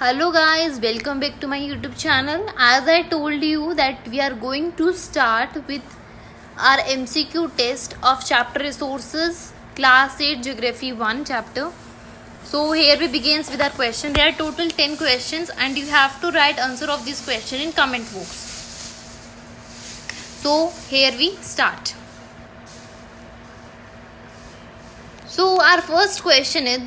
Hello guys, welcome back to my YouTube channel. As I told you that we are going to start with our MCQ test of chapter resources, class 8 geography 1 chapter. So here we begins with our question. There are total 10 questions and you have to write answer of this question in comment box. So here we start. So our first question is,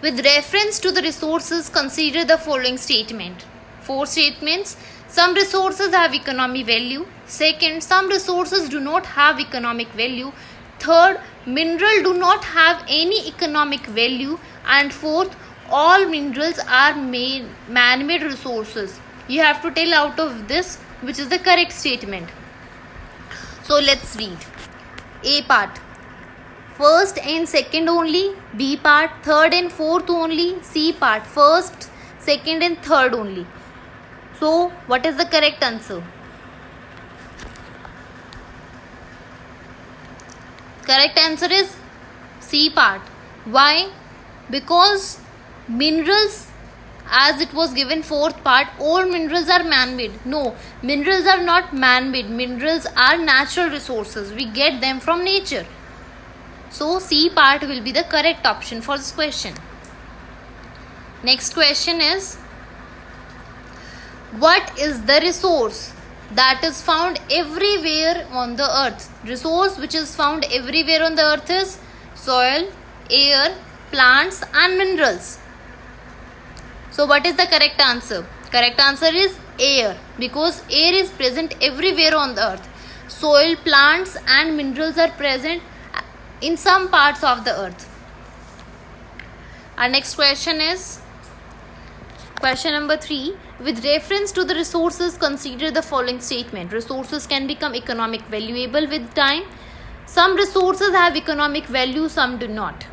with reference to the resources, consider the following statement. 4 statements. Some resources have economic value. Second, some resources do not have economic value. Third, minerals do not have any economic value. And fourth, all minerals are man-made resources. You have to tell out of this which is the correct statement. So let's read. A part. First and second only. B part. Third and fourth only. C part. First, second and third only. So what is the correct answer? Correct answer is C part. Why? Because minerals, as it was given fourth part, all minerals are man-made. No, minerals are not man-made. Minerals are natural resources. We get them from nature. So C part will be the correct option for this question. Next question is, what is the resource that is found everywhere on the earth? Resource which is found everywhere on the earth is soil, air, plants and minerals. So what is the correct answer? Correct answer is air, because air is present everywhere on the earth. Soil, plants and minerals are present in some parts of the earth. Our next question is question number 3. With reference to the resources, consider the following statement. Resources can become economic valuable with time. Some resources have economic value, some do not.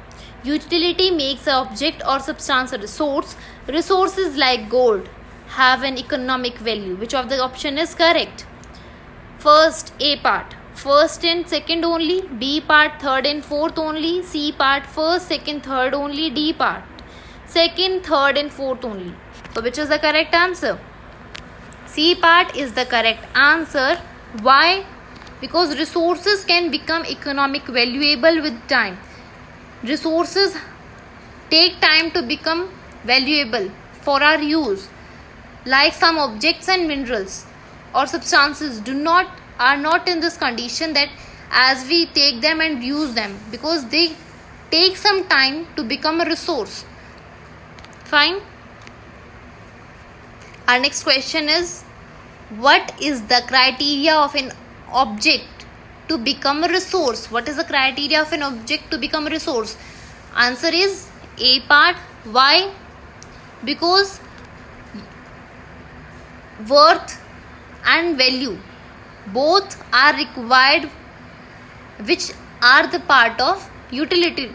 Utility makes an object or substance a resource. Resources like gold have an economic value. Which of the option is correct? First, A part. First and second only. B part, third and fourth only. C part, first, second, third only. D part, second, third and fourth only. So which is the correct answer? C part is the correct answer. Why? Because resources can become economic valuable with time. Resources take time to become valuable for our use. Like some objects and minerals or substances are not in this condition that as we take them and use them, because they take some time to become a resource. Fine. Our next question is, what is the criteria of an object to become a resource? What is the criteria of an object to become a resource? Answer is A part. Why? Because worth and value both are required, which are the part of utility.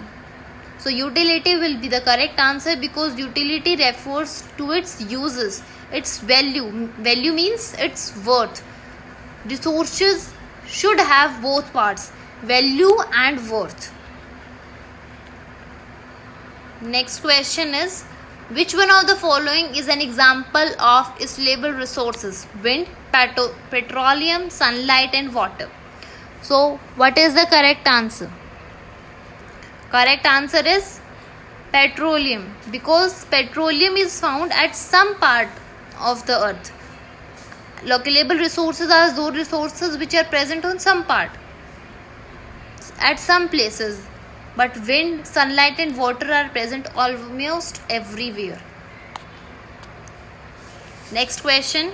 So utility will be the correct answer, because utility refers to its uses, its value. Value means its worth. Resources should have both parts, value and worth. Next question is, which one of the following is an example of slable resources? Wind, petroleum, sunlight and water. So what is the correct answer? Correct answer is petroleum, because petroleum is found at some part of the earth. Localizable resources are those resources which are present on some part, at some places. But wind, sunlight and water are present almost everywhere. Next question.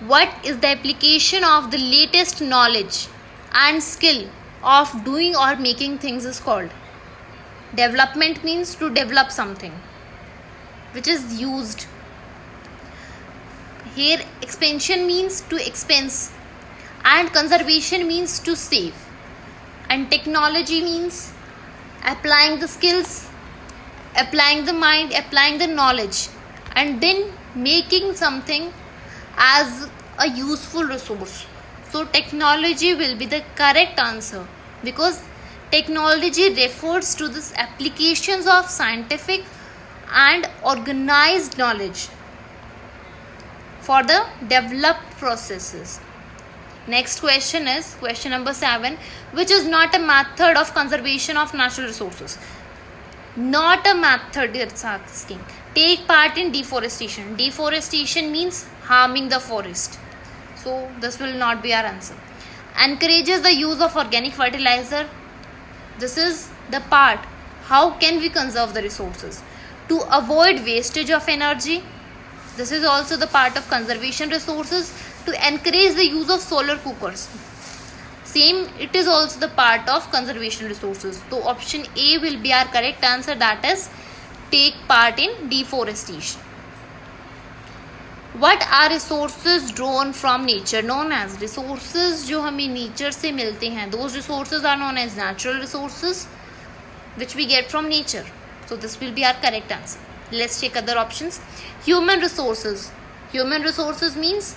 What is the application of the latest knowledge and skill of doing or making things is called? Development means to develop something which is used. Here expansion means to expense, and conservation means to save. And technology means applying the skills, applying the mind, applying the knowledge, and then making something as a useful resource. So technology will be the correct answer, because technology refers to this applications of scientific and organized knowledge for the developed processes. Next question is question number 7, which is not a method of conservation of natural resources. Not a method, it's asking. Take part in deforestation. Deforestation means harming the forest. So this will not be our answer. Encourages the use of organic fertilizer. This is the part. How can we conserve the resources? To avoid wastage of energy. This is also the part of conservation resources. To encourage the use of solar cookers. Same, it is also the part of conservation resources. So option A will be our correct answer, that is take part in deforestation. What are resources drawn from nature? Known as resources जो हमें nature से मिलते हैं. Those resources are known as natural resources which we get from nature. So this will be our correct answer. Let's check other options. Human resources. Human resources means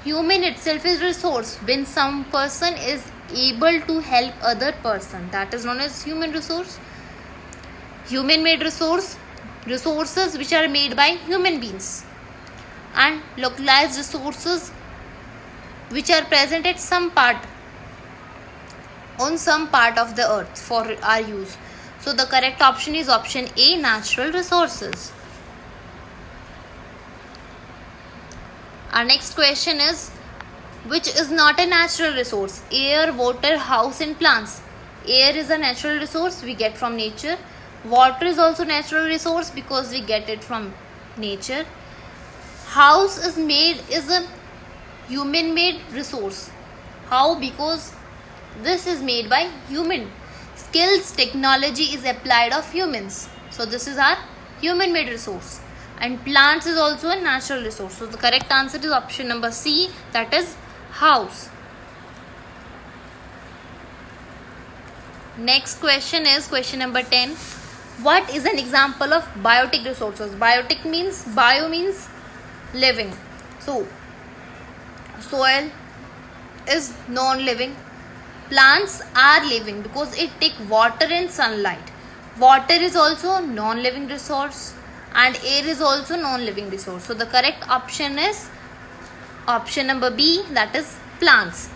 human itself is resource. When some person is able to help other person, that is known as human resource. Human made resource, resources which are made by human beings. And localized resources which are present at some part, on some part of the earth for our use. So the correct option is option A, natural resources. Our next question is, which is not a natural resource? Air, water, house and plants. Air is a natural resource we get from nature. Water is also natural resource because we get it from nature. House is a human made resource. How? Because this is made by human. Skills, technology is applied of humans. So this is our human made resource. And plants is also a natural resource. So the correct answer is option number C, that is house. Next question is question number 10. What is an example of biotic resources? Biotic means, bio means living. So soil is non-living. Plants are living because it take water and sunlight. Water is also non-living resource and air is also non-living resource. So the correct option is option number B, that is plants.